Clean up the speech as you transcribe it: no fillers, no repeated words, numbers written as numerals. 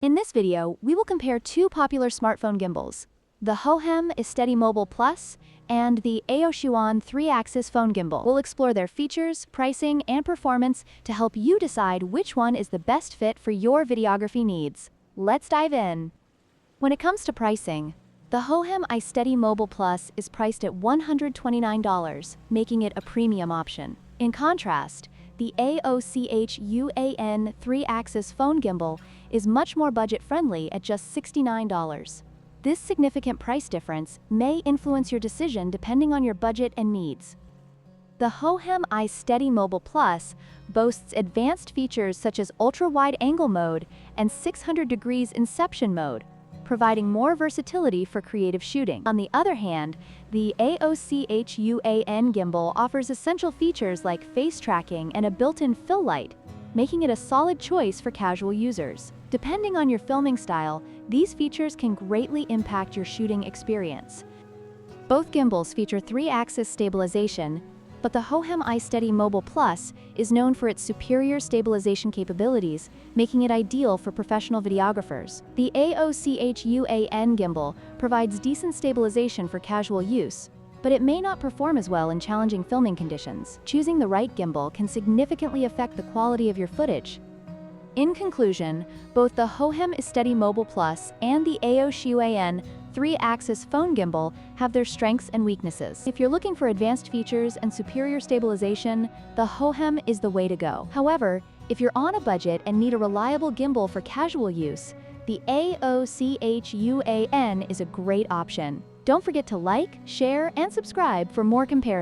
In this video, we will compare two popular smartphone gimbals, the Hohem iSteady Mobile Plus and the AOCHUAN 3-axis phone gimbal. We'll explore their features, pricing, and performance to help you decide which one is the best fit for your videography needs. Let's dive in. When it comes to pricing, the Hohem iSteady Mobile Plus is priced at $129, making it a premium option. In contrast, the AOCHUAN 3-axis phone gimbal is much more budget-friendly at just $69. This significant price difference may influence your decision depending on your budget and needs. The Hohem iSteady Mobile Plus boasts advanced features such as ultra-wide-angle mode and 600 degrees inception mode, providing more versatility for creative shooting. On the other hand, the AOCHUAN gimbal offers essential features like face tracking and a built-in fill light, making it a solid choice for casual users. Depending on your filming style, these features can greatly impact your shooting experience. Both gimbals feature 3-axis stabilization, but the Hohem iSteady Mobile Plus is known for its superior stabilization capabilities, making it ideal for professional videographers. The AOCHUAN gimbal provides decent stabilization for casual use, but it may not perform as well in challenging filming conditions. Choosing the right gimbal can significantly affect the quality of your footage. In conclusion, both the Hohem iSteady Mobile Plus and the AOCHUAN 3-axis phone gimbal have their strengths and weaknesses. If you're looking for advanced features and superior stabilization, the Hohem is the way to go. However, if you're on a budget and need a reliable gimbal for casual use, the AOCHUAN is a great option. Don't forget to like, share, and subscribe for more comparisons.